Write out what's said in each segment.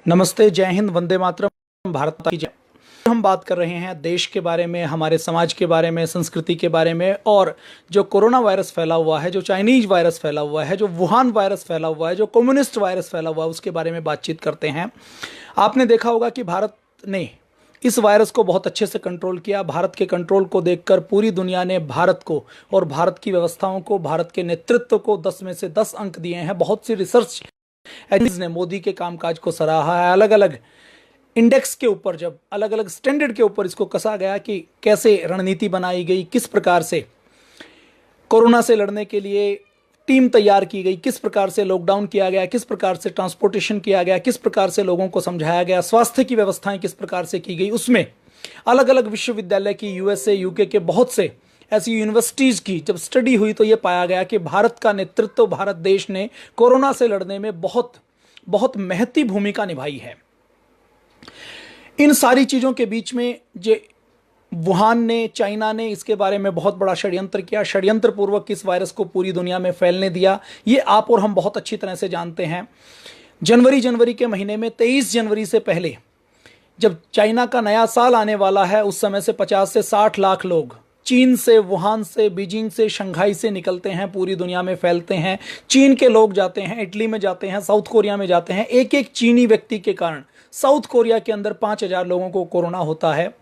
नमस्ते, जय हिंद, वंदे मातरम, भारत माता की जय। हम बात कर रहे हैं देश के बारे में, हमारे समाज के बारे में, संस्कृति के बारे में और जो कोरोना वायरस फैला हुआ है, जो चाइनीज वायरस फैला हुआ है, जो वुहान वायरस फैला हुआ है, जो कम्युनिस्ट वायरस फैला हुआ है, उसके बारे में बातचीत करते हैं। आपने देखा होगा कि भारत ने इस वायरस को बहुत अच्छे से कंट्रोल किया। भारत के कंट्रोल को देखकर पूरी दुनिया ने भारत को और भारत की व्यवस्थाओं को, भारत के नेतृत्व को 10 में से 10 अंक दिए हैं। बहुत सी रिसर्च एजेंसीज ने मोदी के कामकाज को सराहा है। अलग अलग इंडेक्स के ऊपर, जब अलग अलग स्टैंडर्ड के ऊपर इसको कसा गया कि कैसे रणनीति बनाई गई, किस प्रकार से कोरोना से लड़ने के लिए टीम तैयार की गई, किस प्रकार से लॉकडाउन किया गया, किस प्रकार से ट्रांसपोर्टेशन किया गया, किस प्रकार से लोगों को समझाया गया, स्वास्थ्य की व्यवस्थाएं किस प्रकार से की गई, उसमें अलग अलग विश्वविद्यालय की, यूएसए यूके के बहुत से ऐसी यूनिवर्सिटीज़ की जब स्टडी हुई तो ये पाया गया कि भारत का नेतृत्व, भारत देश ने कोरोना से लड़ने में बहुत बहुत महती भूमिका निभाई है। इन सारी चीज़ों के बीच में जो वुहान ने, चाइना ने इसके बारे में बहुत बड़ा षड्यंत्र किया, षड्यंत्र पूर्वक इस वायरस को पूरी दुनिया में फैलने दिया, ये आप और हम बहुत अच्छी तरह से जानते हैं। जनवरी के महीने में 23 जनवरी से पहले जब चाइना का नया साल आने वाला है, उस समय से 50 से 60 लाख लोग चीन से, वुहान से, बीजिंग से, शंघाई से निकलते हैं, पूरी दुनिया में फैलते हैं। चीन के लोग जाते हैं, इटली में जाते हैं, साउथ कोरिया में जाते हैं। एक एक चीनी व्यक्ति के कारण साउथ कोरिया के अंदर 5,000 लोगों को कोरोना होता है।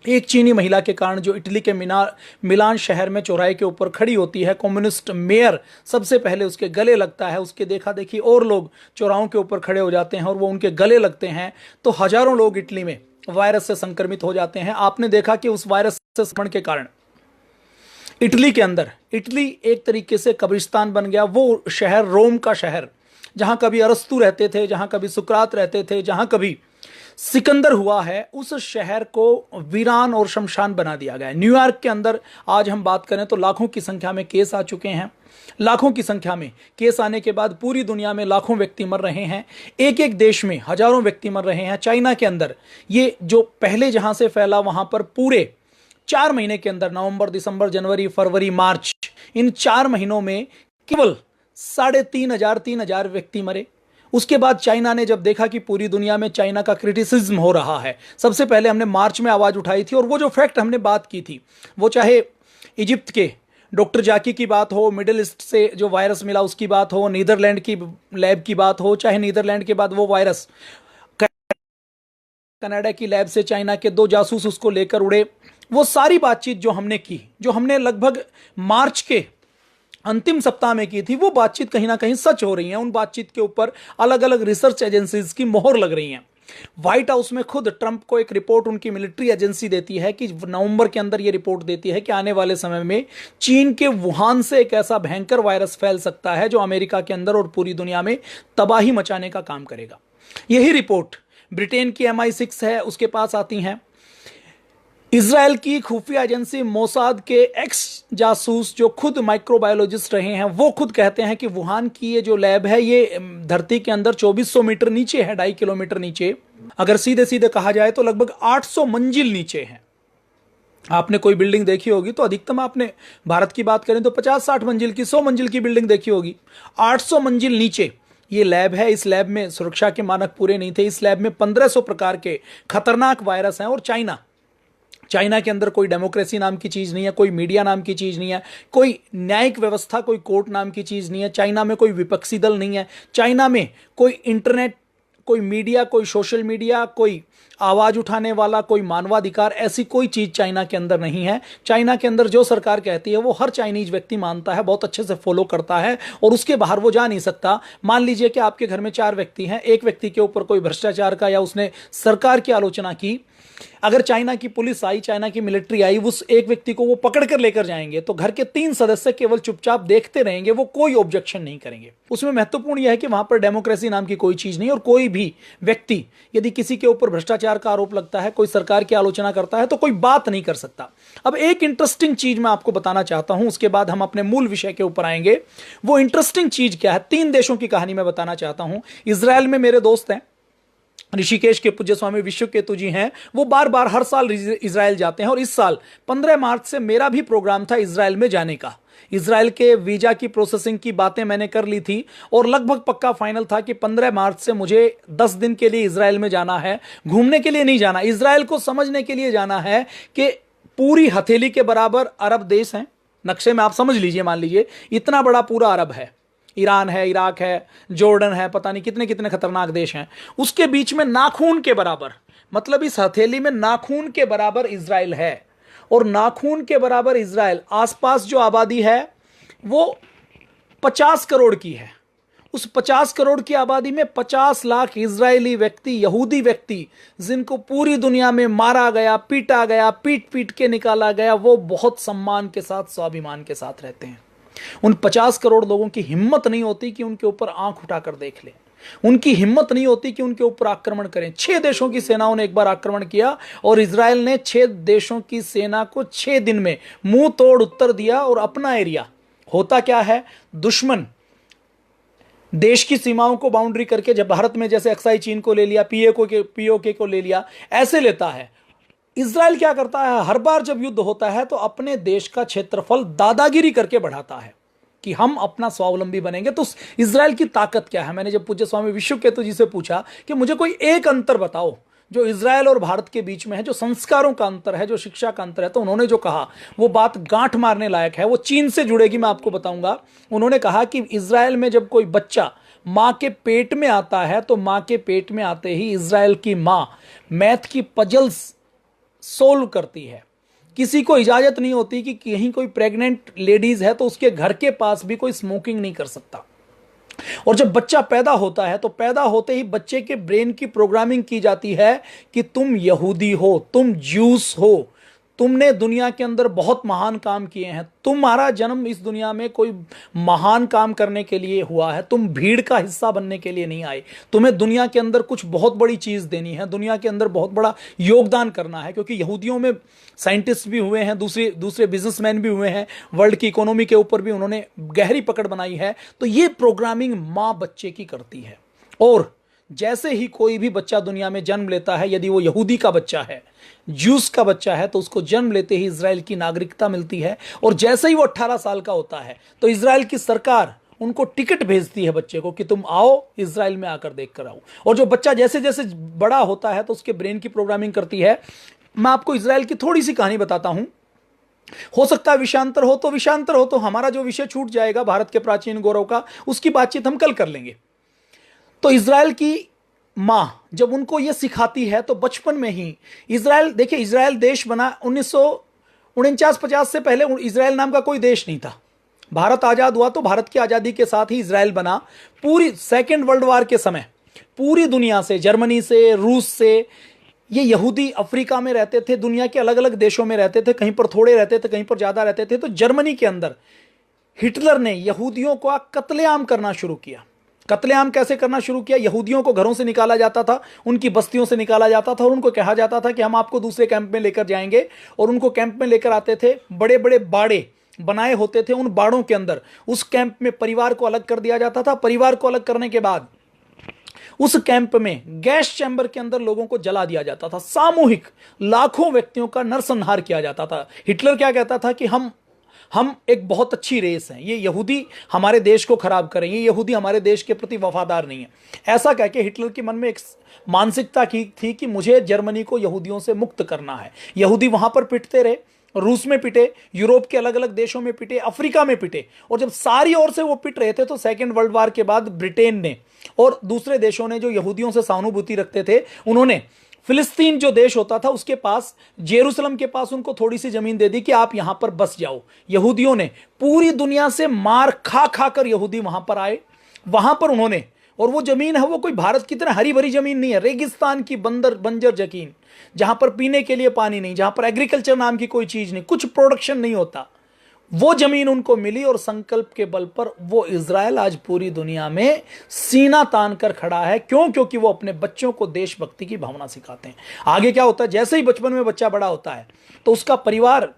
एक चीनी महिला के कारण जो इटली के मिलान शहर में चौराहे के ऊपर खड़ी होती है, कम्युनिस्ट मेयर सबसे पहले उसके गले लगता है, उसके देखा देखी और लोग चौराहों के ऊपर खड़े हो जाते हैं और वो उनके गले लगते हैं, तो हजारों लोग इटली में वायरस से संक्रमित हो जाते हैं। आपने देखा कि उस वायरस से संक्रमण के कारण इटली के अंदर, इटली एक तरीके से कब्रिस्तान बन गया। वो शहर, रोम का शहर, जहां कभी अरस्तु रहते थे, जहां कभी सुकरात रहते थे, जहां कभी सिकंदर हुआ है, उस शहर को वीरान और शमशान बना दिया गया है। न्यूयॉर्क के अंदर आज हम बात करें तो लाखों की संख्या में केस आ चुके हैं। लाखों की संख्या में केस आने के बाद पूरी दुनिया में लाखों व्यक्ति मर रहे हैं। एक एक देश में हजारों व्यक्ति मर रहे हैं। चाइना के अंदर ये जो पहले जहां से फैला, वहां पर पूरे 4 महीने के अंदर, नवंबर, दिसंबर, जनवरी, फरवरी, मार्च, इन 4 महीनों में केवल 3,500 व्यक्ति मरे। उसके बाद चाइना ने जब देखा कि पूरी दुनिया में चाइना का क्रिटिसिज्म हो रहा है, सबसे पहले हमने मार्च में आवाज उठाई थी और वो जो फैक्ट हमने बात की थी, वो चाहे इजिप्ट के डॉक्टर जाकी की बात हो, मिडिल ईस्ट से जो वायरस मिला उसकी बात हो, नीदरलैंड की लैब की बात हो, चाहे नीदरलैंड के बाद वो वायरस कनाडा की लैब से चाइना के 2 जासूस उसको लेकर उड़े, वो सारी बातचीत जो हमने की, जो हमने लगभग मार्च के अंतिम सप्ताह में की थी, वो बातचीत कहीं ना कहीं सच हो रही है। उन बातचीत के ऊपर अलग अलग रिसर्च एजेंसीज की मोहर लग रही है। व्हाइट हाउस में खुद ट्रंप को एक रिपोर्ट उनकी मिलिट्री एजेंसी देती है कि नवंबर के अंदर ये रिपोर्ट देती है कि आने वाले समय में चीन के वुहान से एक ऐसा भयंकर वायरस फैल सकता है जो अमेरिका के अंदर और पूरी दुनिया में तबाही मचाने का काम करेगा। यही रिपोर्ट ब्रिटेन की MI6 है, उसके पास आती हैं। इजराइल की खुफिया एजेंसी मोसाद के एक्स जासूस जो खुद माइक्रोबायोलॉजिस्ट रहे हैं, वो खुद कहते हैं कि वुहान की ये जो लैब है, ये धरती के अंदर 2400 मीटर नीचे है, 2.5 किलोमीटर नीचे। अगर सीधे सीधे कहा जाए तो लगभग 800 मंजिल नीचे है। आपने कोई बिल्डिंग देखी होगी तो अधिकतम, आपने भारत की बात करें तो 50-60 मंजिल की, 100 मंजिल की बिल्डिंग देखी होगी। 800 मंजिल नीचे ये लैब है। इस लैब में सुरक्षा के मानक पूरे नहीं थे। इस लैब में 1500 प्रकार के खतरनाक वायरस हैं। और चाइना के अंदर कोई डेमोक्रेसी नाम की चीज़ नहीं है, कोई मीडिया नाम की चीज़ नहीं है, कोई न्यायिक व्यवस्था, कोई कोर्ट नाम की चीज़ नहीं है। चाइना में कोई विपक्षी दल नहीं है। चाइना में कोई इंटरनेट, कोई मीडिया, कोई सोशल मीडिया, कोई आवाज़ उठाने वाला, कोई मानवाधिकार, ऐसी कोई चीज़ चाइना के अंदर नहीं है। चाइना के अंदर जो सरकार कहती है वो हर चाइनीज व्यक्ति मानता है, बहुत अच्छे से फॉलो करता है और उसके बाहर वो जा नहीं सकता। मान लीजिए कि आपके घर में 4 व्यक्ति हैं, एक व्यक्ति के ऊपर कोई भ्रष्टाचार का या उसने सरकार की आलोचना की, अगर चाइना की पुलिस आई, चाइना की मिलिट्री आई, उस एक व्यक्ति को वो पकड़ कर लेकर जाएंगे तो घर के 3 सदस्य केवल चुपचाप देखते रहेंगे, वो कोई ऑब्जेक्शन नहीं करेंगे। उसमें महत्वपूर्ण यह है कि वहां पर डेमोक्रेसी नाम की कोई चीज नहीं, और कोई भी व्यक्ति यदि किसी के ऊपर भ्रष्टाचार का आरोप लगता है, कोई सरकार की आलोचना करता है, तो कोई बात नहीं कर सकता। अब एक इंटरेस्टिंग चीज मैं आपको बताना चाहता हूं, उसके बाद हम अपने मूल विषय के ऊपर आएंगे। वो इंटरेस्टिंग चीज क्या है? 3 देशों की कहानी मैं बताना चाहता हूं। इजराइल में मेरे दोस्त हैं, ऋषिकेश के पूज्य स्वामी विश्वकेतु जी हैं, वो बार बार हर साल इजराइल जाते हैं और इस साल 15 मार्च से मेरा भी प्रोग्राम था इजराइल में जाने का। इजराइल के वीजा की प्रोसेसिंग की बातें मैंने कर ली थी और लगभग पक्का फाइनल था कि 15 मार्च से मुझे 10 दिन के लिए इजराइल में जाना है। घूमने के लिए नहीं जाना, इजराइल को समझने के लिए जाना है कि पूरी हथेली के बराबर अरब देश हैं नक्शे में, आप समझ लीजिए, मान लीजिए इतना बड़ा पूरा अरब है, ईरान है, इराक है, जॉर्डन है, पता नहीं कितने कितने खतरनाक देश हैं, उसके बीच में नाखून के बराबर, मतलब इस हथेली में नाखून के बराबर इजराइल है। और नाखून के बराबर इजराइल, आसपास जो आबादी है वो 50 करोड़ की है। उस 50 करोड़ की आबादी में 50 लाख इजरायली व्यक्ति, यहूदी व्यक्ति, जिनको पूरी दुनिया में मारा गया, पीटा गया, पीट पीट के निकाला गया, वो बहुत सम्मान के साथ, स्वाभिमान के साथ रहते हैं। उन 50 करोड़ लोगों की हिम्मत नहीं होती कि उनके ऊपर आंख उठाकर देख ले, उनकी हिम्मत नहीं होती कि उनके ऊपर आक्रमण करें। 6 देशों की सेनाओं ने एक बार आक्रमण किया और इजराइल ने 6 देशों की सेना को 6 दिन में मुंह तोड़ उत्तर दिया और अपना एरिया, होता क्या है, दुश्मन देश की सीमाओं को बाउंड्री करके, जब भारत में जैसे अक्साई चीन को ले लिया, पीओके को ले लिया, ऐसे लेता है। इजराइल क्या करता है, हर बार जब युद्ध होता है तो अपने देश का क्षेत्रफल दादागिरी करके बढ़ाता है कि हम अपना स्वावलंबी बनेंगे। तो इजराइल की ताकत क्या है? मैंने जब पूज्य स्वामी विश्वकेतु जी से पूछा कि मुझे कोई एक अंतर बताओ जो इजराइल और भारत के बीच में है, जो संस्कारों का अंतर है, जो शिक्षा का अंतर है, तो उन्होंने जो कहा वो बात गांठ मारने लायक है। वो चीन से जुड़ेगी, मैं आपको बताऊंगा। उन्होंने कहा कि इजराइल में जब कोई बच्चा मां के पेट में आता है तो मां के पेट में आते ही इजराइल की मां मैथ की पजल्स सोल्व करती है। किसी को इजाजत नहीं होती कि कहीं कोई प्रेग्नेंट लेडीज है तो उसके घर के पास भी कोई स्मोकिंग नहीं कर सकता। और जब बच्चा पैदा होता है तो पैदा होते ही बच्चे के ब्रेन की प्रोग्रामिंग की जाती है कि तुम यहूदी हो, तुम ज्यूस हो, तुमने दुनिया के अंदर बहुत महान काम किए हैं, तुम्हारा जन्म इस दुनिया में कोई महान काम करने के लिए हुआ है, तुम भीड़ का हिस्सा बनने के लिए नहीं आए, तुम्हें दुनिया के अंदर कुछ बहुत बड़ी चीज देनी है, दुनिया के अंदर बहुत बड़ा योगदान करना है। क्योंकि यहूदियों में साइंटिस्ट भी हुए हैं, दूसरे बिजनेसमैन भी हुए हैं, वर्ल्ड की इकोनॉमी के ऊपर भी उन्होंने गहरी पकड़ बनाई है। तो ये प्रोग्रामिंग माँ बच्चे की करती है। और जैसे ही कोई भी बच्चा दुनिया में जन्म लेता है, यदि वो यहूदी का बच्चा है, ज्यूस का बच्चा है, तो उसको जन्म लेते ही इजराइल की नागरिकता मिलती है। और जैसे ही वो 18 साल का होता है तो इजराइल की सरकार उनको टिकट भेजती है बच्चे को कि तुम आओ, इजराइल में आकर देख कर आओ। और जो बच्चा जैसे जैसे बड़ा होता है तो उसके ब्रेन की प्रोग्रामिंग करती है। मैं आपको इजराइल की थोड़ी सी कहानी बताता हूं। हो सकता है विषयांतर हो तो विषयांतर हो, तो हमारा जो विषय छूट जाएगा भारत के प्राचीन गौरव का, उसकी बातचीत हम कल कर लेंगे। तो इजराइल की मां जब उनको यह सिखाती है तो बचपन में ही इजराइल, देखिए इजराइल देश बना 1949-50 से पहले इजराइल नाम का कोई देश नहीं था। भारत आजाद हुआ तो भारत की आजादी के साथ ही इजराइल बना। पूरी सेकेंड वर्ल्ड वॉर के समय पूरी दुनिया से, जर्मनी से, रूस से, ये यहूदी अफ्रीका में रहते थे, दुनिया के अलग अलग देशों में रहते थे, कहीं पर थोड़े रहते थे, कहीं पर ज्यादा रहते थे। तो जर्मनी के अंदर हिटलर ने यहूदियों को कत्लेआम करना शुरू किया। कत्लेआम कैसे करना शुरू किया? यहूदियों को घरों से निकाला जाता था, उनकी बस्तियों से निकाला जाता था और उनको कहा जाता था कि हम आपको दूसरे कैंप में लेकर जाएंगे। और उनको कैंप में लेकर आते थे, बड़े बड़े बाड़े बनाए होते थे, उन बाड़ों के अंदर उस कैंप में परिवार को अलग कर दिया जाता था। परिवार को अलग करने के बाद उस कैंप में गैस चैम्बर के अंदर लोगों को जला दिया जाता था। सामूहिक लाखों व्यक्तियों का नरसंहार किया जाता था। हिटलर क्या कहता था कि हम एक बहुत अच्छी रेस हैं, ये यहूदी हमारे देश को खराब करें, ये यहूदी हमारे देश के प्रति वफादार नहीं है। ऐसा कह के हिटलर के मन में एक मानसिकता की थी कि मुझे जर्मनी को यहूदियों से मुक्त करना है। यहूदी वहां पर पिटते रहे, रूस में पिटे, यूरोप के अलग अलग देशों में पिटे, अफ्रीका में पिटे। और जब सारी ओर से वो पिट रहे थे तो सेकेंड वर्ल्ड वॉर के बाद ब्रिटेन ने और दूसरे देशों ने जो यहूदियों से सहानुभूति रखते थे, उन्होंने फिलिस्तीन जो देश होता था उसके पास, जेरूसलम के पास उनको थोड़ी सी जमीन दे दी कि आप यहां पर बस जाओ। यहूदियों ने पूरी दुनिया से मार खा खा कर यहूदी वहां पर आए, वहां पर उन्होंने, और वो जमीन है वो कोई भारत की तरह हरी भरी जमीन नहीं है, रेगिस्तान की बंजर जमीन, जहां पर पीने के लिए पानी नहीं, जहां पर एग्रीकल्चर नाम की कोई चीज नहीं, कुछ प्रोडक्शन नहीं होता, वो जमीन उनको मिली। और संकल्प के बल पर वो इजराइल आज पूरी दुनिया में सीना तान कर खड़ा है। क्यों? क्योंकि वो अपने बच्चों को देशभक्ति की भावना सिखाते हैं। आगे क्या होता है, जैसे ही बचपन में बच्चा बड़ा होता है तो उसका परिवार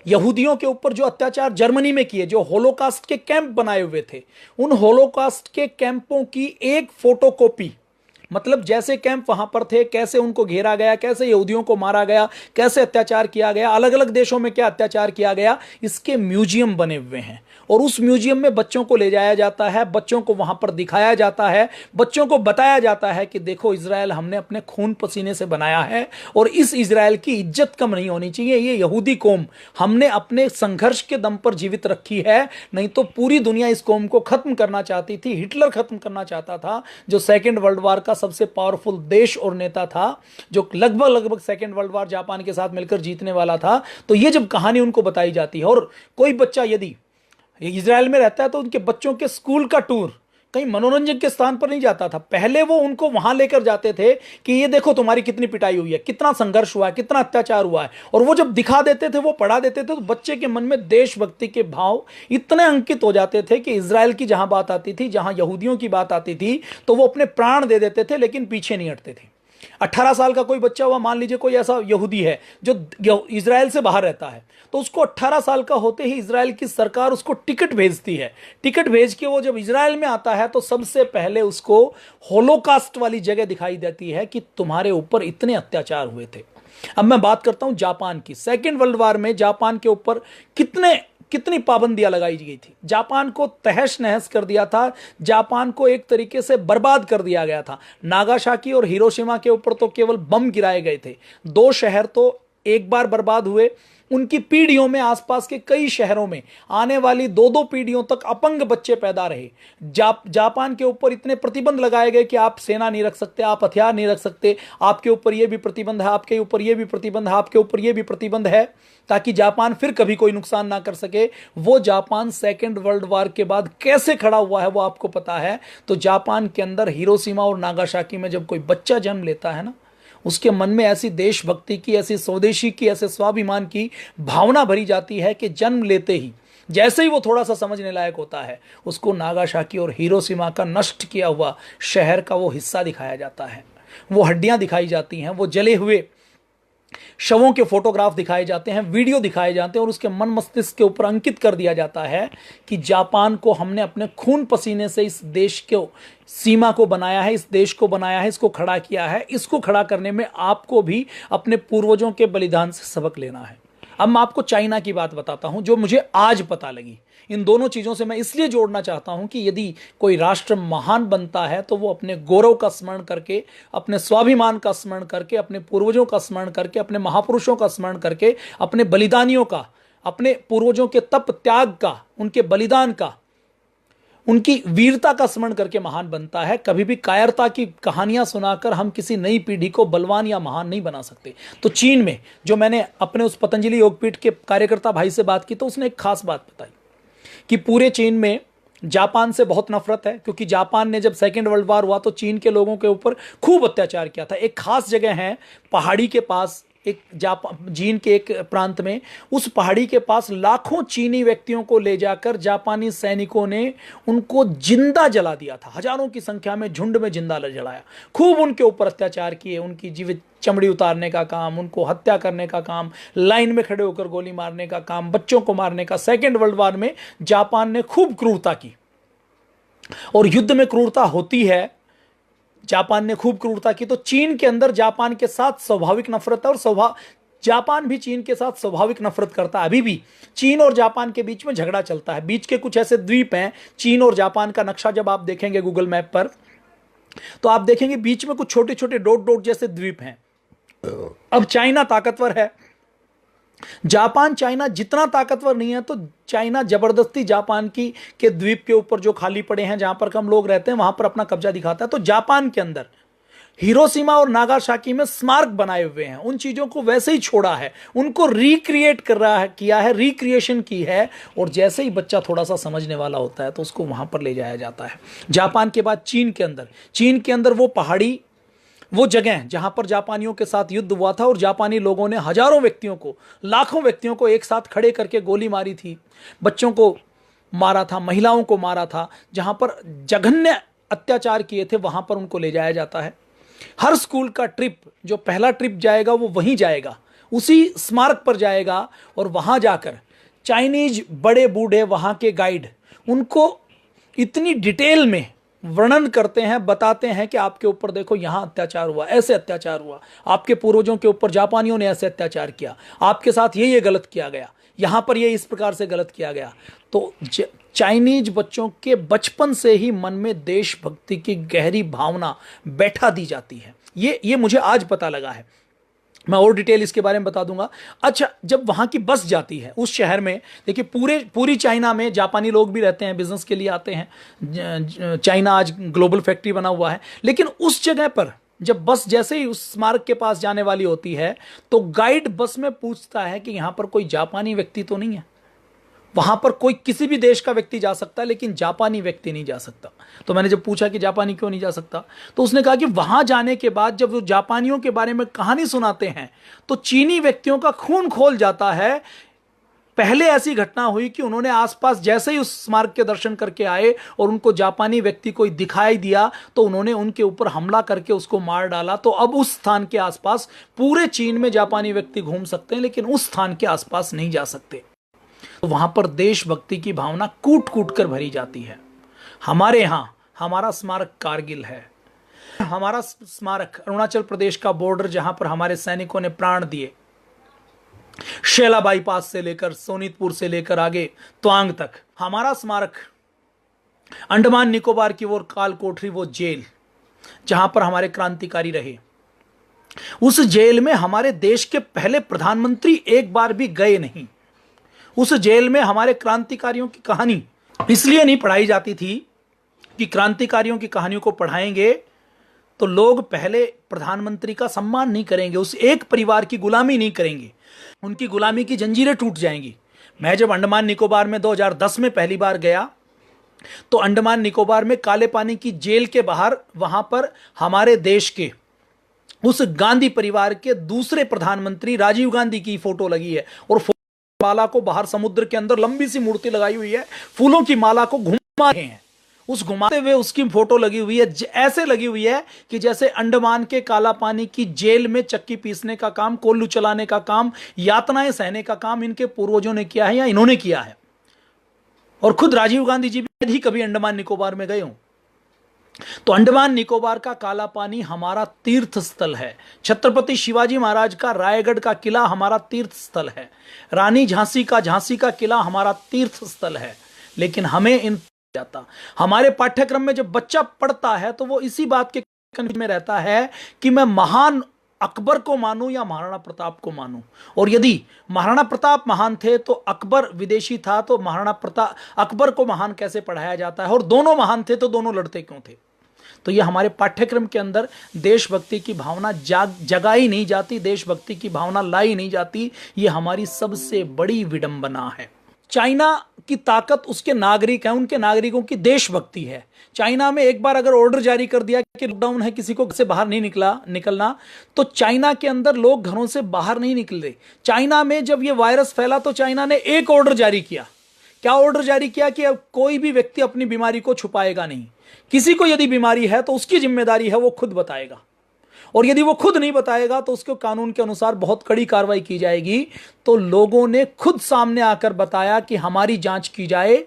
यहूदियों के ऊपर जो अत्याचार जर्मनी में किए, जो होलोकास्ट के कैंप बनाए हुए थे, उन होलोकास्ट के कैंपों की एक फोटोकॉपी मतलब जैसे कैंप वहां पर थे, कैसे उनको घेरा गया, कैसे यहूदियों को मारा गया, कैसे अत्याचार किया गया, अलग अलग देशों में क्या अत्याचार किया गया, इसके म्यूजियम बने हुए हैं। और उस म्यूजियम में बच्चों को ले जाया जाता है, बच्चों को वहां पर दिखाया जाता है, बच्चों को बताया जाता है कि देखो इजराइल हमने अपने खून पसीने से बनाया है और इस इजराइल की इज्जत कम नहीं होनी चाहिए। ये यहूदी कौम हमने अपने संघर्ष के दम पर जीवित रखी है, नहीं तो पूरी दुनिया इस कौम को खत्म करना चाहती थी। हिटलर खत्म करना चाहता था, जो सेकेंड वर्ल्ड वॉर का सबसे पावरफुल देश और नेता था, जो लगभग सेकेंड वर्ल्ड वॉर जापान के साथ मिलकर जीतने वाला था। तो ये जब कहानी उनको बताई जाती है, और कोई बच्चा यदि इजराइल में रहता है तो उनके बच्चों के स्कूल का टूर कहीं मनोरंजन के स्थान पर नहीं जाता था, पहले वो उनको वहां लेकर जाते थे कि ये देखो तुम्हारी कितनी पिटाई हुई है, कितना संघर्ष हुआ है, कितना अत्याचार हुआ है। और वो जब दिखा देते थे, वो पढ़ा देते थे, तो बच्चे के मन में देशभक्ति के भाव इतने अंकित हो जाते थे कि इजराइल की जहां बात आती थी, जहां यहूदियों की बात आती थी, तो वो अपने प्राण दे देते थे, लेकिन पीछे नहीं हटते थे। 18 साल का कोई बच्चा हुआ, मान लीजिए कोई ऐसा यहूदी है जो इजराइल से बाहर रहता है, तो उसको 18 साल का होते ही इजराइल की सरकार उसको टिकट भेजती है। टिकट भेज के वो जब इजराइल में आता है तो सबसे पहले उसको होलोकास्ट वाली जगह दिखाई देती है कि तुम्हारे ऊपर इतने अत्याचार हुए थे। अब मैं बात करता हूं जापान की। सेकेंड वर्ल्ड वॉर में जापान के ऊपर कितनी पाबंदियां लगाई गई थी। जापान को तहस नहस कर दिया था, जापान को एक तरीके से बर्बाद कर दिया गया था। नागासाकी और हिरोशिमा के ऊपर तो केवल बम गिराए गए थे, 2 शहर तो एक बार बर्बाद हुए। उनकी पीढ़ियों में आसपास के कई शहरों में आने वाली 2-2 पीढ़ियों तक अपंग बच्चे पैदा रहे। जापान के ऊपर इतने प्रतिबंध लगाए गए कि आप सेना नहीं रख सकते, आप हथियार नहीं रख सकते, आपके ऊपर यह भी प्रतिबंध है, आपके ऊपर यह भी प्रतिबंध है, आपके ऊपर यह भी प्रतिबंध है, ताकि जापान फिर कभी कोई नुकसान ना कर सके। वो जापान सेकेंड वर्ल्ड वॉर के बाद कैसे खड़ा हुआ है वो आपको पता है। तो जापान के अंदर हिरोशिमा और नागासाकी में जब कोई बच्चा जन्म लेता है ना, उसके मन में ऐसी देशभक्ति की, ऐसी स्वदेशी की, ऐसे स्वाभिमान की भावना भरी जाती है कि जन्म लेते ही, जैसे ही वो थोड़ा सा समझने लायक होता है, उसको नागासाकी और हिरोशिमा का नष्ट किया हुआ शहर का वो हिस्सा दिखाया जाता है। वो हड्डियां दिखाई जाती हैं, वो जले हुए शवों के फोटोग्राफ दिखाए जाते हैं, वीडियो दिखाए जाते हैं, और उसके मन मस्तिष्क के ऊपर अंकित कर दिया जाता है कि जापान को हमने अपने खून पसीने से इस देश के सीमा को बनाया है, इस देश को बनाया है, इसको खड़ा किया है। इसको खड़ा करने में आपको भी अपने पूर्वजों के बलिदान से सबक लेना है। अब मैं आपको चाइना की बात बताता हूं, जो मुझे आज पता लगी। इन दोनों चीज़ों से मैं इसलिए जोड़ना चाहता हूं कि यदि कोई राष्ट्र महान बनता है तो वो अपने गौरव का स्मरण करके, अपने स्वाभिमान का स्मरण करके, अपने पूर्वजों का स्मरण करके, अपने महापुरुषों का स्मरण करके, अपने बलिदानियों का, अपने पूर्वजों के तप त्याग का, उनके बलिदान का, उनकी वीरता का स्मरण करके महान बनता है। कभी भी कायरता की कहानियां सुनाकर हम किसी नई पीढ़ी को बलवान या महान नहीं बना सकते। तो चीन में जो मैंने अपने उस पतंजलि योगपीठ के कार्यकर्ता भाई से बात की, तो उसने एक खास बात बताई कि पूरे चीन में जापान से बहुत नफरत है, क्योंकि जापान ने जब सेकेंड वर्ल्ड वॉर हुआ तो चीन के लोगों के ऊपर खूब अत्याचार किया था। एक खास जगह है पहाड़ी के पास, एक चीन के एक प्रांत में, उस पहाड़ी के पास लाखों चीनी व्यक्तियों को ले जाकर जापानी सैनिकों ने उनको जिंदा जला दिया था। हजारों की संख्या में झुंड में जिंदा जलाया, खूब उनके ऊपर अत्याचार किए, उनकी जीवित चमड़ी उतारने का काम, उनको हत्या करने का काम, लाइन में खड़े होकर गोली मारने का काम, बच्चों को मारने का। सेकेंड वर्ल्ड वॉर में जापान ने खूब क्रूरता की, और युद्ध में क्रूरता होती है, जापान ने खूब क्रूरता की। तो चीन के अंदर जापान के साथ स्वाभाविक नफरत है, और जापान भी चीन के साथ स्वाभाविक नफरत करता है। अभी भी चीन और जापान के बीच में झगड़ा चलता है। बीच के कुछ ऐसे द्वीप हैं, चीन और जापान का नक्शा जब आप देखेंगे गूगल मैप पर, तो आप देखेंगे बीच में कुछ छोटे छोटे डॉट डॉट जैसे द्वीप हैं। अब चाइना ताकतवर है, जापान चाइना जितना ताकतवर नहीं है, तो चाइना जबरदस्ती जापान के द्वीप के ऊपर जो खाली पड़े हैं, जहां पर कम लोग रहते हैं, वहां पर अपना कब्जा दिखाता है। तो जापान के अंदर हिरोशिमा और नागासाकी में स्मारक बनाए हुए हैं, उन चीजों को वैसे ही छोड़ा है, उनको रिक्रिएट कर रहा है, किया है, रिक्रिएशन की है। और जैसे ही बच्चा थोड़ा सा समझने वाला होता है तो उसको वहां पर ले जाया जाता है। जापान के बाद चीन के अंदर वो पहाड़ी, वो जगह जहां पर जापानियों के साथ युद्ध हुआ था, और जापानी लोगों ने हजारों व्यक्तियों को, लाखों व्यक्तियों को एक साथ खड़े करके गोली मारी थी, बच्चों को मारा था, महिलाओं को मारा था, जहां पर जघन्य अत्याचार किए थे, वहां पर उनको ले जाया जाता है। हर स्कूल का ट्रिप, जो पहला ट्रिप जाएगा वो वहीं जाएगा, उसी स्मारक पर जाएगा, और वहां जाकर चाइनीज बड़े बूढ़े, वहां के गाइड, उनको इतनी डिटेल में वर्णन करते हैं, बताते हैं कि आपके ऊपर देखो यहां अत्याचार हुआ, ऐसे अत्याचार हुआ, आपके पूर्वजों के ऊपर जापानियों ने ऐसे अत्याचार किया, आपके साथ ये गलत किया गया, यहां पर ये इस प्रकार से गलत किया गया। तो चाइनीज बच्चों के बचपन से ही मन में देशभक्ति की गहरी भावना बैठा दी जाती है। ये मुझे आज पता लगा है, मैं और डिटेल इसके बारे में बता दूंगा। अच्छा, जब वहां की बस जाती है उस शहर में, देखिए पूरी चाइना में जापानी लोग भी रहते हैं, बिजनेस के लिए आते हैं, चाइना आज ग्लोबल फैक्ट्री बना हुआ है, लेकिन उस जगह पर जब बस जैसे ही उस स्मारक के पास जाने वाली होती है तो गाइड बस में पूछता है कि यहां पर कोई जापानी व्यक्ति तो नहीं है। वहां पर कोई किसी भी देश का व्यक्ति जा सकता है लेकिन जापानी व्यक्ति नहीं जा सकता। तो मैंने जब पूछा कि जापानी क्यों नहीं जा सकता, तो उसने कहा कि वहां जाने के बाद जब वो जापानियों के बारे में कहानी सुनाते हैं तो चीनी व्यक्तियों का खून खोल जाता है। पहले ऐसी घटना हुई कि उन्होंने आसपास जैसे ही उस स्मारक के दर्शन करके आए और उनको जापानी व्यक्ति कोई दिखाई दिया तो उन्होंने उनके ऊपर हमला करके उसको मार डाला। तो अब उस स्थान के आसपास पूरे चीन में जापानी व्यक्ति घूम सकते हैं लेकिन उस स्थान के आसपास नहीं जा सकते। तो वहां पर देशभक्ति की भावना कूट कूट कर भरी जाती है। हमारे यहां हमारा स्मारक कारगिल है, हमारा स्मारक अरुणाचल प्रदेश का बॉर्डर जहां पर हमारे सैनिकों ने प्राण दिए, शेला बाईपास से लेकर सोनीतपुर से लेकर आगे त्वांग तक। हमारा स्मारक अंडमान निकोबार की वो काल कोठरी, वो जेल जहां पर हमारे क्रांतिकारी रहे, उस जेल में हमारे देश के पहले प्रधानमंत्री एक बार भी गए नहीं। उस जेल में हमारे क्रांतिकारियों की कहानी इसलिए नहीं पढ़ाई जाती थी कि क्रांतिकारियों की कहानियों को पढ़ाएंगे तो लोग पहले प्रधानमंत्री का सम्मान नहीं करेंगे, उस एक परिवार की गुलामी नहीं करेंगे, उनकी गुलामी की जंजीरें टूट जाएंगी। मैं जब अंडमान निकोबार में 2010 में पहली बार गया तो अंडमान निकोबार में काले पानी की जेल के बाहर वहां पर हमारे देश के उस गांधी परिवार के दूसरे प्रधानमंत्री राजीव गांधी की फोटो लगी है और माला को बाहर समुद्र के अंदर लंबी सी मूर्ति लगाई हुई है, फूलों की माला को घुमा रहे हैं, उस घुमाते हुए उसकी फोटो लगी हुई है। ऐसे लगी हुई है कि जैसे अंडमान के काला पानी की जेल में चक्की पीसने का काम, कोल्लू चलाने का काम, यातनाएं सहने का काम इनके पूर्वजों ने किया है या इन्होंने किया है। और खुद राजीव गांधी जी भी कभी अंडमान निकोबार में गए हों। तो अंडमान निकोबार का काला पानी हमारा तीर्थ स्थल है। छत्रपति शिवाजी महाराज का रायगढ़ का किला हमारा तीर्थ स्थल है। रानी झांसी का किला हमारा तीर्थ स्थल है। लेकिन हमें इन जाता, हमारे पाठ्यक्रम में जब बच्चा पढ़ता है तो वो इसी बात के कंफ्यूजन में रहता है कि मैं महान अकबर को मानूं या महाराणा प्रताप को मानूं। और यदि महाराणा प्रताप महान थे तो अकबर विदेशी था, तो महाराणा प्रताप अकबर को महान कैसे पढ़ाया जाता है? और दोनों महान थे तो दोनों लड़ते क्यों थे? तो ये हमारे पाठ्यक्रम के अंदर देशभक्ति की भावना जगाई नहीं जाती, देशभक्ति की भावना लाई नहीं जाती। ये हमारी सबसे बड़ी विडंबना है। चाइना की ताकत उसके नागरिक हैं, उनके नागरिकों की देशभक्ति है। चाइना में एक बार अगर ऑर्डर जारी कर दिया कि लॉकडाउन है, किसी को घर से बाहर नहीं निकलना, तो चाइना के अंदर लोग घरों से बाहर नहीं निकल रहे। चाइना में जब ये वायरस फैला तो चाइना ने एक ऑर्डर जारी किया। क्या ऑर्डर जारी किया? कि अब कोई भी व्यक्ति अपनी बीमारी को छुपाएगा नहीं। किसी को यदि बीमारी है तो उसकी जिम्मेदारी है, वो खुद बताएगा। और यदि वो खुद नहीं बताएगा तो उसको कानून के अनुसार बहुत कड़ी कार्रवाई की जाएगी। तो लोगों ने खुद सामने आकर बताया कि हमारी जांच की जाए,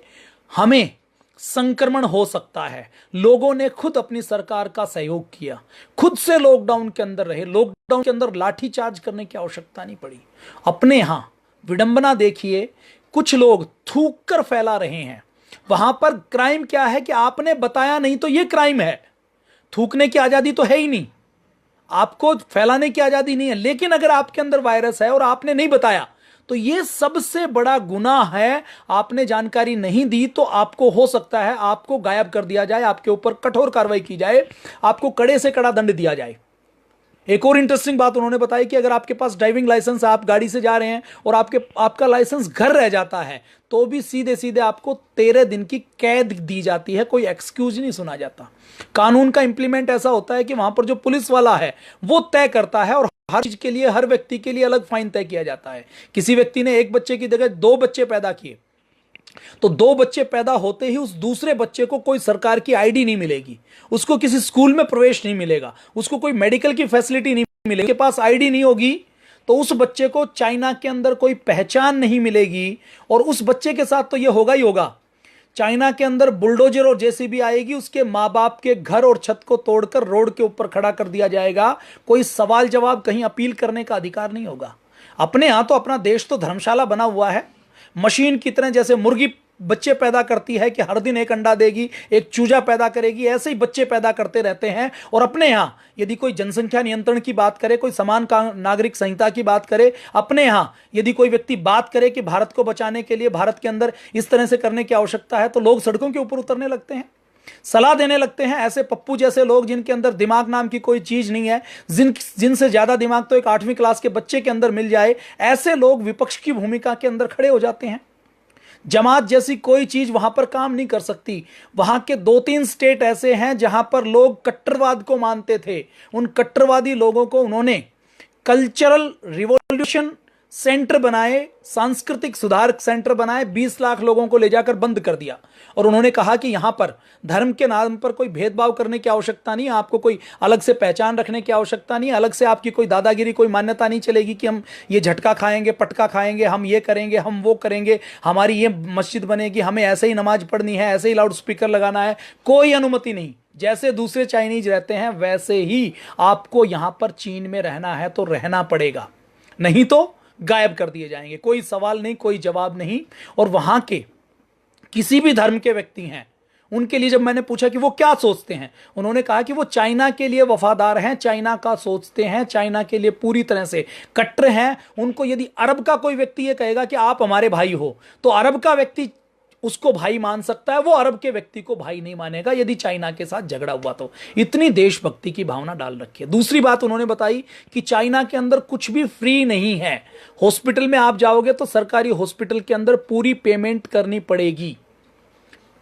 हमें संक्रमण हो सकता है। लोगों ने खुद अपनी सरकार का सहयोग किया, खुद से लॉकडाउन के अंदर रहे। लॉकडाउन के अंदर लाठीचार्ज करने की आवश्यकता नहीं पड़ी। अपने यहां विडंबना देखिए, कुछ लोग थूक कर फैला रहे हैं। वहां पर क्राइम क्या है कि आपने बताया नहीं तो यह क्राइम है। थूकने की आजादी तो है ही नहीं, आपको फैलाने की आजादी नहीं है। लेकिन अगर आपके अंदर वायरस है और आपने नहीं बताया तो यह सबसे बड़ा गुनाह है। आपने जानकारी नहीं दी तो आपको हो सकता है आपको गायब कर दिया जाए, आपके ऊपर कठोर कार्रवाई की जाए, आपको कड़े से कड़ा दंड दिया जाए। एक और इंटरेस्टिंग बात उन्होंने बताई कि अगर आपके पास ड्राइविंग लाइसेंस है, आप गाड़ी से जा रहे हैं और आपका लाइसेंस घर रह जाता है तो भी सीधे सीधे आपको 13 दिन की कैद दी जाती है। कोई एक्सक्यूज नहीं सुना जाता। कानून का इंप्लीमेंट ऐसा होता है कि वहां पर जो पुलिस वाला है वो तय करता है और हर चीज के लिए, हर व्यक्ति के लिए अलग फाइन तय किया जाता है। किसी व्यक्ति ने एक बच्चे की जगह 2 बच्चे पैदा किए तो 2 बच्चे पैदा होते ही उस दूसरे बच्चे को कोई सरकार की आईडी नहीं मिलेगी, उसको किसी स्कूल में प्रवेश नहीं मिलेगा, उसको कोई मेडिकल की फैसिलिटी नहीं मिलेगी, उसके पास आईडी नहीं होगी तो उस बच्चे को चाइना के अंदर कोई पहचान नहीं मिलेगी। और उस बच्चे के साथ तो यह होगा ही होगा। चाइना के अंदर बुलडोजर और जेसीबी आएगी, उसके माँ बाप के घर और छत को तोड़कर रोड के ऊपर खड़ा कर दिया जाएगा। कोई सवाल जवाब, कहीं अपील करने का अधिकार नहीं होगा। अपने यहां तो अपना देश तो धर्मशाला बना हुआ है। मशीन की तरह, जैसे मुर्गी बच्चे पैदा करती है कि हर दिन एक अंडा देगी, एक चूजा पैदा करेगी, ऐसे ही बच्चे पैदा करते रहते हैं। और अपने यहां यदि कोई जनसंख्या नियंत्रण की बात करे, कोई समान नागरिक संहिता की बात करे, अपने यहां यदि कोई व्यक्ति बात करे कि भारत को बचाने के लिए भारत के अंदर इस तरह से करने की आवश्यकता है, तो लोग सड़कों के ऊपर उतरने लगते हैं, सलाह देने लगते हैं। ऐसे पप्पू जैसे लोग जिनके अंदर दिमाग नाम की कोई चीज नहीं है, जिनसे ज्यादा दिमाग तो एक 8वीं क्लास के बच्चे के अंदर मिल जाए, ऐसे लोग विपक्ष की भूमिका के अंदर खड़े हो जाते हैं। जमात जैसी कोई चीज वहां पर काम नहीं कर सकती। वहां के 2-3 स्टेट ऐसे हैं जहां पर लोग कट्टरवाद को मानते थे। उन कट्टरवादी लोगों को उन्होंने कल्चरल रिवॉल्यूशन सेंटर बनाए, सांस्कृतिक सुधार सेंटर बनाए, 20 लाख लोगों को ले जाकर बंद कर दिया। और उन्होंने कहा कि यहां पर धर्म के नाम पर कोई भेदभाव करने की आवश्यकता नहीं, आपको कोई अलग से पहचान रखने की आवश्यकता नहीं, अलग से आपकी कोई दादागिरी, कोई मान्यता नहीं चलेगी कि हम ये झटका खाएंगे, पटका खाएंगे, हम ये करेंगे, हम वो करेंगे, हमारी ये मस्जिद बनेगी, हमें ऐसे ही नमाज पढ़नी है, ऐसे ही लाउड स्पीकर लगाना है, कोई अनुमति नहीं। जैसे दूसरे चाइनीज रहते हैं वैसे ही आपको यहां पर चीन में रहना है तो रहना पड़ेगा, नहीं तो गायब कर दिए जाएंगे। कोई सवाल नहीं, कोई जवाब नहीं। और वहां के किसी भी धर्म के व्यक्ति हैं, उनके लिए जब मैंने पूछा कि वो क्या सोचते हैं, उन्होंने कहा कि वो चाइना के लिए वफादार हैं, चाइना का सोचते हैं, चाइना के लिए पूरी तरह से कट्टर हैं। उनको यदि अरब का कोई व्यक्ति ये कहेगा कि आप हमारे भाई हो, तो अरब का व्यक्ति उसको भाई मान सकता है, वो अरब के व्यक्ति को भाई नहीं मानेगा यदि चाइना के साथ झगड़ा हुआ तो। इतनी देशभक्ति की भावना डाल रखी है। दूसरी बात उन्होंने बताई कि चाइना के अंदर कुछ भी फ्री नहीं है। हॉस्पिटल में आप जाओगे तो सरकारी हॉस्पिटल के अंदर पूरी पेमेंट करनी पड़ेगी,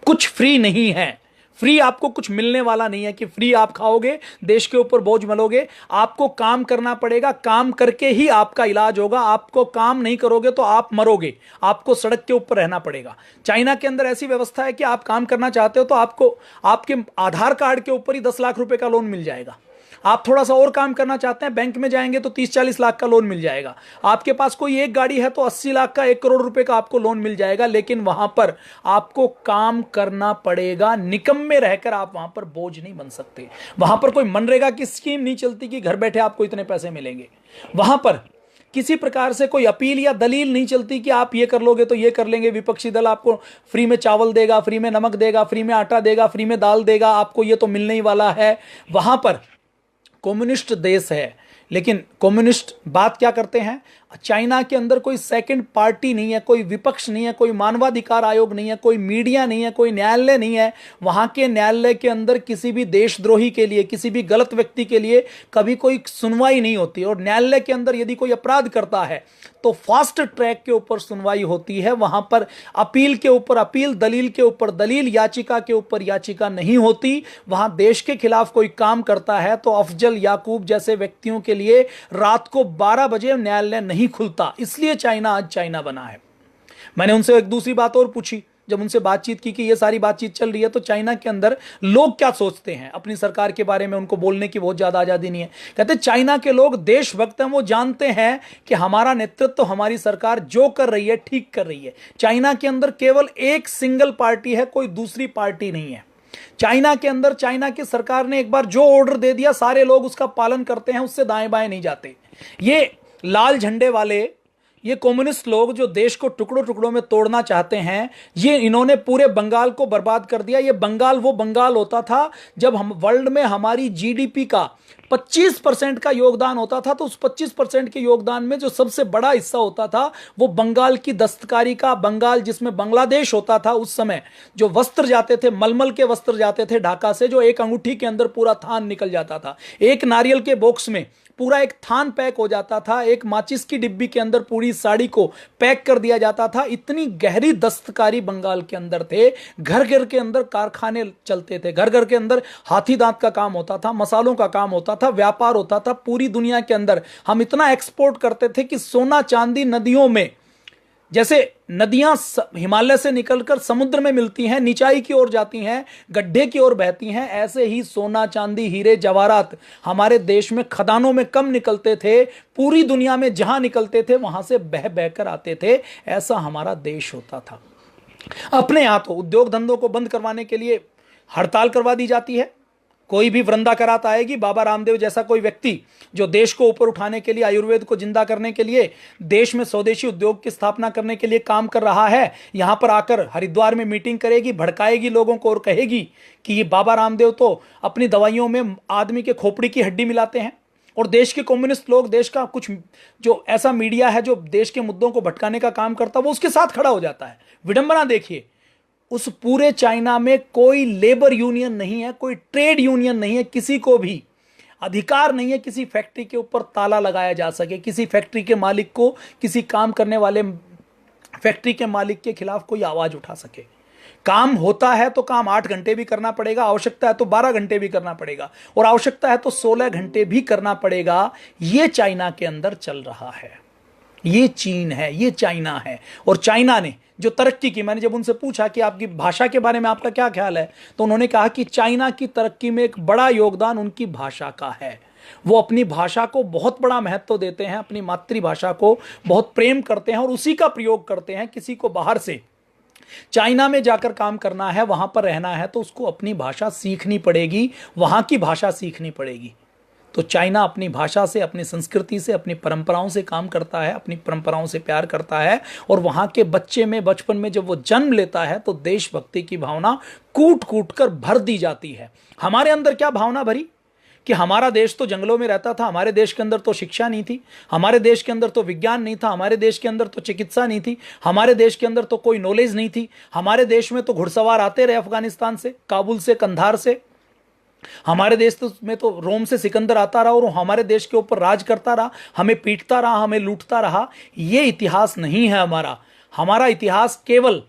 कुछ फ्री नहीं है। फ्री आपको कुछ मिलने वाला नहीं है कि फ्री आप खाओगे, देश के ऊपर बोझ मलोगे। आपको काम करना पड़ेगा, काम करके ही आपका इलाज होगा। आपको काम नहीं करोगे तो आप मरोगे, आपको सड़क के ऊपर रहना पड़ेगा। चाइना के अंदर ऐसी व्यवस्था है कि आप काम करना चाहते हो तो आपको आपके आधार कार्ड के ऊपर ही 10 लाख रुपए का लोन मिल जाएगा। आप थोड़ा सा और काम करना चाहते हैं, बैंक में जाएंगे तो 30-40 लाख का लोन मिल जाएगा। आपके पास कोई एक गाड़ी है तो 80 लाख का, 1 करोड़ रुपए का आपको लोन मिल जाएगा। लेकिन वहां पर आपको काम करना पड़ेगा, निकम्मे रहकर आप वहां पर बोझ नहीं बन सकते। वहां पर कोई मनरेगा की स्कीम नहीं चलती कि घर बैठे आपको इतने पैसे मिलेंगे। वहां पर किसी प्रकार से कोई अपील या दलील नहीं चलती कि आप ये कर लोगे तो ये कर लेंगे, विपक्षी दल आपको फ्री में चावल देगा, फ्री में नमक देगा, फ्री में आटा देगा, फ्री में दाल देगा, आपको ये तो मिलने ही वाला है। वहां पर कम्युनिस्ट देश है, लेकिन कम्युनिस्ट बात क्या करते हैं, चाइना के अंदर कोई सेकंड पार्टी नहीं है, कोई विपक्ष नहीं है, कोई मानवाधिकार आयोग नहीं है, कोई मीडिया नहीं है, कोई न्यायालय नहीं है। वहां के न्यायालय के अंदर किसी भी देशद्रोही के लिए, किसी भी गलत व्यक्ति के लिए कभी कोई सुनवाई नहीं होती। और न्यायालय के अंदर यदि कोई अपराध करता है तो फास्ट ट्रैक के ऊपर सुनवाई होती है। वहां पर अपील के ऊपर अपील, दलील के ऊपर दलील, याचिका के ऊपर याचिका नहीं होती। वहां देश के खिलाफ कोई काम करता है तो अफजल याकूब जैसे व्यक्तियों के लिए रात को 12 बजे न्यायालय नहीं खुलता। इसलिए चाइना आज चाइना बना है। मैंने उनसे एक दूसरी बात और पूछी, जब उनसे बातचीत की कि ये सारी बातचीत चल रही है तो चाइना के अंदर लोग क्या सोचते हैं अपनी सरकार के बारे में, उनको बोलने की बहुत ज्यादा आजादी नहीं है। कहते चाइना के लोग देशभक्त हैं, वो जानते हैं कि हमारा नेतृत्व, हमारी सरकार जो कर रही है ठीक कर रही है। चाइना के अंदर केवल एक सिंगल पार्टी है, कोई दूसरी पार्टी नहीं है। चाइना के अंदर चाइना की सरकार ने एक बार जो ऑर्डर दे दिया सारे लोग उसका पालन करते हैं, उससे दाएं बाएं नहीं जाते। ये लाल झंडे वाले, ये कम्युनिस्ट लोग जो देश को टुकड़ों टुकड़ों में तोड़ना चाहते हैं, ये इन्होंने पूरे बंगाल को बर्बाद कर दिया। ये बंगाल वो बंगाल होता था जब हम वर्ल्ड में हमारी जीडीपी का 25% का योगदान होता था, तो उस 25% के योगदान में जो सबसे बड़ा हिस्सा होता था वो बंगाल की दस्तकारी का। बंगाल जिसमें बांग्लादेश होता था उस समय, जो वस्त्र जाते थे, मलमल के वस्त्र जाते थे ढाका से, जो एक अंगूठी के अंदर पूरा थान निकल जाता था, एक नारियल के बॉक्स में पूरा एक थान पैक हो जाता था, एक माचिस की डिब्बी के अंदर पूरी साड़ी को पैक कर दिया जाता था। इतनी गहरी दस्तकारी बंगाल के अंदर थे। घर घर के अंदर कारखाने चलते थे, घर घर के अंदर हाथी दांत का काम होता था, मसालों का काम होता था, व्यापार होता था। पूरी दुनिया के अंदर हम इतना एक्सपोर्ट करते थे कि सोना चांदी नदियों में, जैसे नदियां हिमालय से निकलकर समुद्र में मिलती हैं, निचाई की ओर जाती हैं, गड्ढे की ओर बहती हैं, ऐसे ही सोना चांदी हीरे जवाहरात हमारे देश में खदानों में कम निकलते थे। पूरी दुनिया में जहां निकलते थे वहां से बह बहकर आते थे। ऐसा हमारा देश होता था। अपने हाथों उद्योग धंधों को बंद करवाने के लिए हड़ताल करवा दी जाती है। कोई भी वृंदा करात आएगी, बाबा रामदेव जैसा कोई व्यक्ति जो देश को ऊपर उठाने के लिए, आयुर्वेद को जिंदा करने के लिए, देश में स्वदेशी उद्योग की स्थापना करने के लिए काम कर रहा है, यहां पर आकर हरिद्वार में मीटिंग करेगी, भड़काएगी लोगों को और कहेगी कि ये बाबा रामदेव तो अपनी दवाइयों में आदमी के खोपड़ी की हड्डी मिलाते हैं। और देश के कम्युनिस्ट लोग, देश का कुछ जो ऐसा मीडिया है जो देश के मुद्दों को भटकाने का काम करता है, वो उसके साथ खड़ा हो जाता है। विडंबना देखिए, उस पूरे चाइना में कोई लेबर यूनियन नहीं है, कोई ट्रेड यूनियन नहीं है, किसी को भी अधिकार नहीं है किसी फैक्ट्री के ऊपर ताला लगाया जा सके, किसी फैक्ट्री के मालिक को, किसी काम करने वाले फैक्ट्री के मालिक के खिलाफ कोई आवाज उठा सके। काम होता है तो काम 8 घंटे भी करना पड़ेगा, आवश्यकता है तो 12 घंटे भी करना पड़ेगा, और आवश्यकता है तो 16 घंटे भी करना पड़ेगा। ये चाइना के अंदर चल रहा है, ये चीन है, ये चाइना है। और चाइना ने जो तरक्की की, मैंने जब उनसे पूछा कि आपकी भाषा के बारे में आपका क्या ख्याल है, तो उन्होंने कहा कि चाइना की तरक्की में एक बड़ा योगदान उनकी भाषा का है। वो अपनी भाषा को बहुत बड़ा महत्व देते हैं, अपनी मातृभाषा को बहुत प्रेम करते हैं और उसी का प्रयोग करते हैं। किसी को बाहर से चाइना में जाकर काम करना है, वहां पर रहना है, तो उसको अपनी भाषा सीखनी पड़ेगी, वहां की भाषा सीखनी पड़ेगी। तो चाइना अपनी भाषा से, अपनी संस्कृति से, अपनी परंपराओं से काम करता है, अपनी परंपराओं से प्यार करता है। और वहां के बच्चे में, बचपन में जब वो जन्म लेता है तो देशभक्ति की भावना कूट कूट कर भर दी जाती है। हमारे अंदर क्या भावना भरी कि हमारा देश तो जंगलों में रहता था, हमारे देश के अंदर तो शिक्षा नहीं थी, हमारे देश के अंदर तो विज्ञान नहीं था, हमारे देश के अंदर तो चिकित्सा नहीं थी, हमारे देश के अंदर तो कोई नॉलेज नहीं थी, हमारे देश में तो घुड़सवार आते रहे अफगानिस्तान से, काबुल से, कंधार से, हमारे देश में तो रोम से सिकंदर आता रहा और हमारे देश के ऊपर राज करता रहा, हमें पीटता रहा, हमें लूटता रहा। ये इतिहास नहीं है हमारा। हमारा इतिहास केवल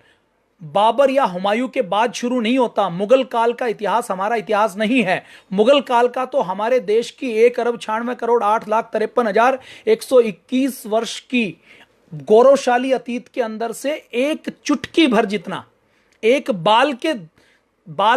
बाबर या हुमायूं के बाद शुरू नहीं होता। मुगल काल का इतिहास हमारा इतिहास नहीं है। मुगल काल का तो हमारे देश की 1,96,08,53,121 वर्ष की गौरवशाली अतीत के अंदर से एक चुटकी भर जितना, एक बाल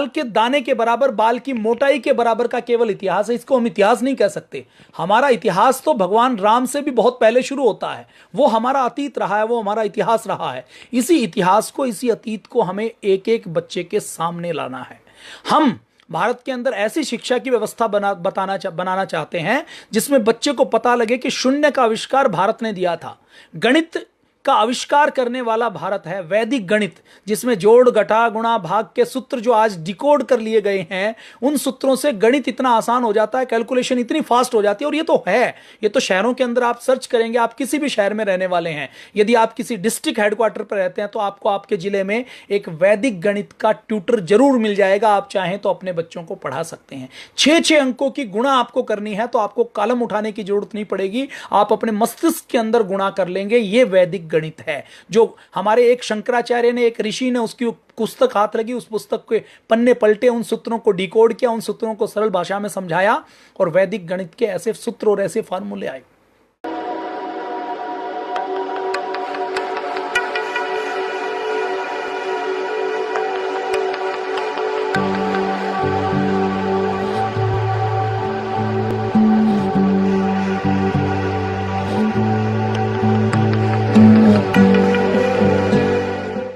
के दाने के बराबर, बाल की मोटाई के बराबर का केवल इतिहास है। इसको हम इतिहास नहीं कह सकते। हमारा इतिहास तो भगवान राम से भी बहुत पहले शुरू होता है। वो हमारा अतीत रहा है, वो हमारा इतिहास रहा है। इसी इतिहास को, इसी अतीत को हमें एक एक बच्चे के सामने लाना है। हम भारत के अंदर ऐसी शिक्षा की व्यवस्था बनाना चाहते हैं जिसमें बच्चे को पता लगे कि शून्य का आविष्कार भारत ने दिया था। गणित का आविष्कार करने वाला भारत है, वैदिक गणित, जिसमें जोड़, घटा, गुणा, भाग के सूत्र जो आज डिकोड कर लिए गए हैं, उन सूत्रों से गणित इतना आसान हो जाता है, कैलकुलेशन इतनी फास्ट हो जाती है। और ये तो है, ये तो शहरों के अंदर आप सर्च करेंगे, आप किसी भी शहर में रहने वाले हैं, यदि आप किसी डिस्ट्रिक्ट हेडक्वार्टर पर रहते हैं तो आपको आपके जिले में एक वैदिक गणित का ट्यूटर जरूर मिल जाएगा। आप चाहें तो अपने बच्चों को पढ़ा सकते हैं। 6 अंकों की गुणा आपको करनी है तो आपको कलम उठाने की जरूरत नहीं पड़ेगी, आप अपने मस्तिष्क के अंदर गुणा कर लेंगे। ये वैदिक गणित है जो हमारे एक शंकराचार्य ने, एक ऋषि ने, उसकी पुस्तक हाथ लगी, उस पुस्तक के पन्ने पलटे, उन सूत्रों को डिकोड किया, उन सूत्रों को सरल भाषा में समझाया और वैदिक गणित के ऐसे सूत्र और ऐसे फार्मूले आए।